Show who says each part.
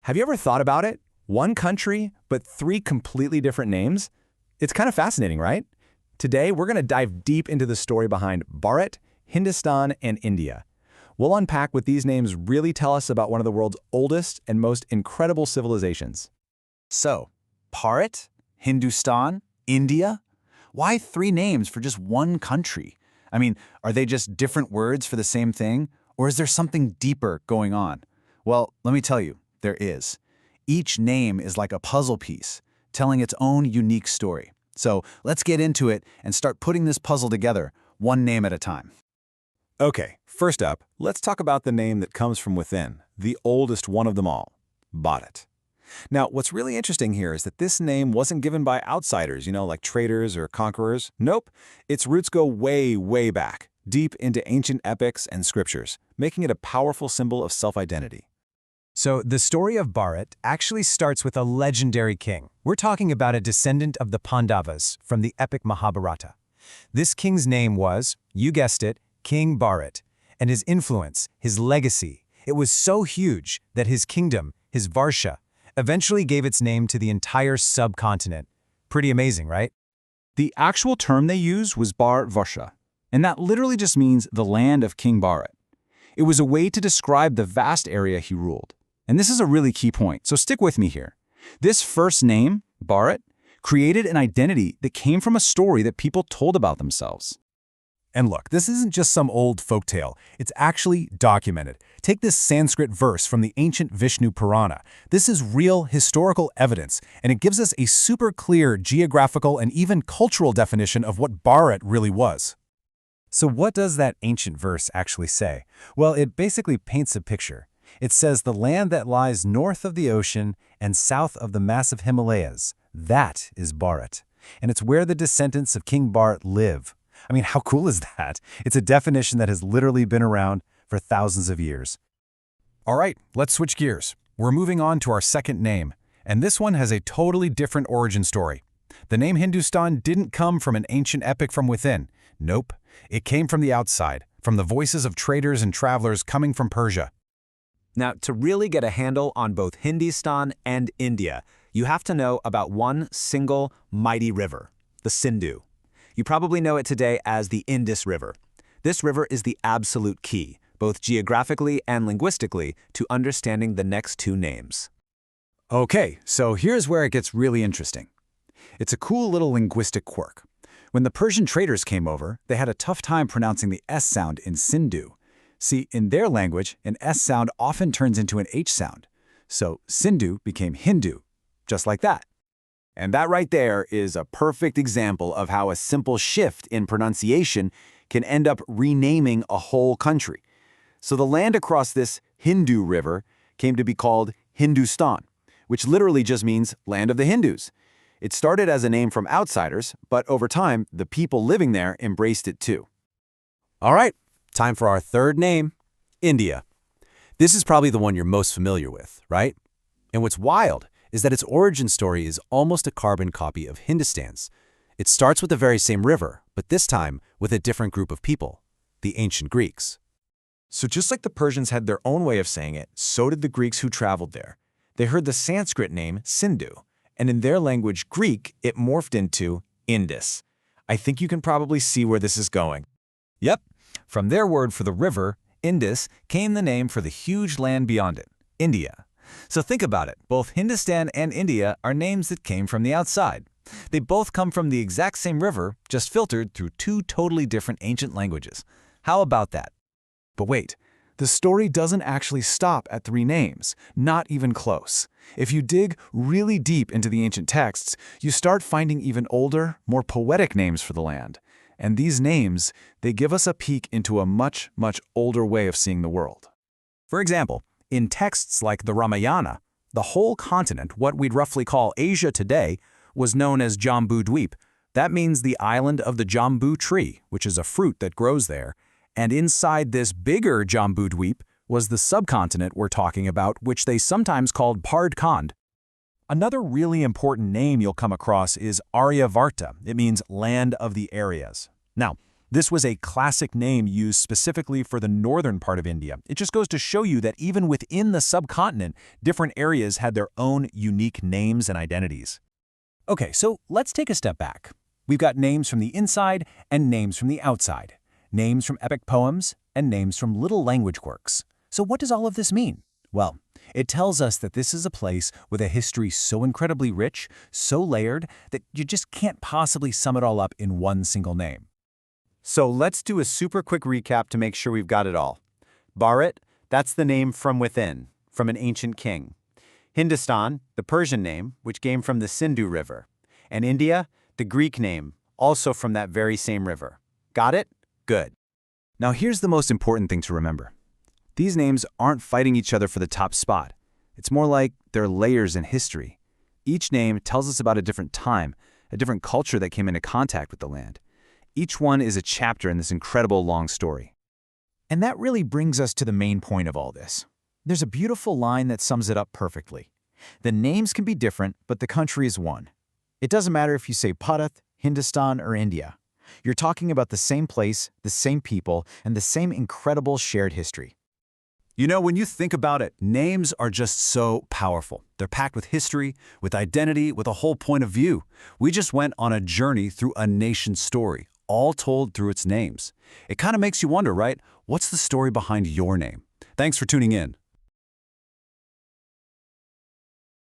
Speaker 1: Have you ever thought about it? One country, but three completely different names? It's kind of fascinating, right? Today, we're going to dive deep into the story behind Bharat, Hindustan, and India. We'll unpack what these names really tell us about one of the world's oldest and most incredible civilizations.
Speaker 2: So, Bharat, Hindustan, India? Why three names for just one country? I mean, are they just different words for the same thing? Or is there something deeper going on? Well, let me tell you, there is. Each name is like a puzzle piece, telling its own unique story. So let's get into it and start putting this puzzle together, one name at a time.
Speaker 1: Okay, first up, let's talk about the name that comes from within, the oldest one of them all, Bharat. Now, what's really interesting here is that this name wasn't given by outsiders, like traders or conquerors. Nope, its roots go way, way back, deep into ancient epics and scriptures, making it a powerful symbol of self-identity.
Speaker 3: So the story of Bharat actually starts with a legendary king. We're talking about a descendant of the Pandavas from the epic Mahabharata. This king's name was, you guessed it, King Bharat, and his influence, his legacy, it was so huge that his kingdom, his Varsha, eventually gave its name to the entire subcontinent. Pretty amazing, right?
Speaker 2: The actual term they used was Bharatvarsha, and that literally just means the land of King Bharat. It was a way to describe the vast area he ruled. And this is a really key point, so stick with me here. This first name, Bharat, created an identity that came from a story that people told about themselves.
Speaker 3: And look, this isn't just some old folktale. It's actually documented. Take this Sanskrit verse from the ancient Vishnu Purana. This is real historical evidence, and it gives us a super clear geographical and even cultural definition of what Bharat really was. So what does that ancient verse actually say? Well, it basically paints a picture. It says the land that lies north of the ocean and south of the massive Himalayas, that is Bharat. And it's where the descendants of King Bharat live. I mean, how cool is that? It's a definition that has literally been around for thousands of years. All right, let's switch gears. We're moving on to our second name, and this one has a totally different origin story. The name Hindustan didn't come from an ancient epic from within. Nope, it came from the outside, from the voices of traders and travelers coming from Persia.
Speaker 1: Now, to really get a handle on both Hindustan and India, you have to know about one single mighty river, the Sindhu. You probably know it today as the Indus River. This river is the absolute key, both geographically and linguistically, to understanding the next two names.
Speaker 2: Okay, so here's where it gets really interesting. It's a cool little linguistic quirk. When the Persian traders came over, they had a tough time pronouncing the S sound in Sindhu. See, in their language, an S sound often turns into an H sound. So Sindhu became Hindu, just like that.
Speaker 1: And that right there is a perfect example of how a simple shift in pronunciation can end up renaming a whole country. So the land across this Hindu river came to be called Hindustan, which literally just means land of the Hindus. It started as a name from outsiders, but over time, the people living there embraced it too.
Speaker 4: All right, time for our third name, India. This is probably the one you're most familiar with, right? And what's wild is that its origin story is almost a carbon copy of Hindustan's. It starts with the very same river, but this time with a different group of people, the ancient Greeks.
Speaker 1: So just like the Persians had their own way of saying it, so did the Greeks who traveled there. They heard the Sanskrit name Sindhu, and in their language, Greek, it morphed into Indus. I think you can probably see where this is going.
Speaker 3: Yep, from their word for the river, Indus, came the name for the huge land beyond it, India. So think about it, both Hindustan and India are names that came from the outside. They both come from the exact same river, just filtered through two totally different ancient languages. How about that?
Speaker 2: But wait, the story doesn't actually stop at three names, not even close. If you dig really deep into the ancient texts, you start finding even older, more poetic names for the land. And these names, they give us a peek into a much, much older way of seeing the world.
Speaker 3: For example, in texts like the Ramayana, the whole continent, what we'd roughly call Asia today, was known as Jambu Dweep. That means the island of the jambu tree, which is a fruit that grows there. And inside this bigger Jambu Dweep was the subcontinent we're talking about, which they sometimes called Pardkand. Another really important name you'll come across is Aryavarta. It means land of the areas. Now, This was a classic name used specifically for the northern part of India. It just goes to show you that even within the subcontinent, different areas had their own unique names and identities. Okay, so let's take a step back. We've got names from the inside and names from the outside, names from epic poems and names from little language quirks. So what does all of this mean? Well, it tells us that this is a place with a history so incredibly rich, so layered, that you just can't possibly sum it all up in one single name.
Speaker 1: So let's do a super quick recap to make sure we've got it all. Bharat, that's the name from within, from an ancient king. Hindustan, the Persian name, which came from the Sindhu River. And India, the Greek name, also from that very same river. Got it? Good.
Speaker 2: Now here's the most important thing to remember. These names aren't fighting each other for the top spot. It's more like they're layers in history. Each name tells us about a different time, a different culture that came into contact with the land. Each one is a chapter in this incredible long story.
Speaker 5: And that really brings us to the main point of all this. There's a beautiful line that sums it up perfectly. The names can be different, but the country is one. It doesn't matter if you say Bharat, Hindustan, or India. You're talking about the same place, the same people, and the same incredible shared history.
Speaker 2: You know, when you think about it, names are just so powerful. They're packed with history, with identity, with a whole point of view. We just went on a journey through a nation's story, all told through its names. It kind of makes you wonder, right? What's the story behind your name? Thanks for tuning in.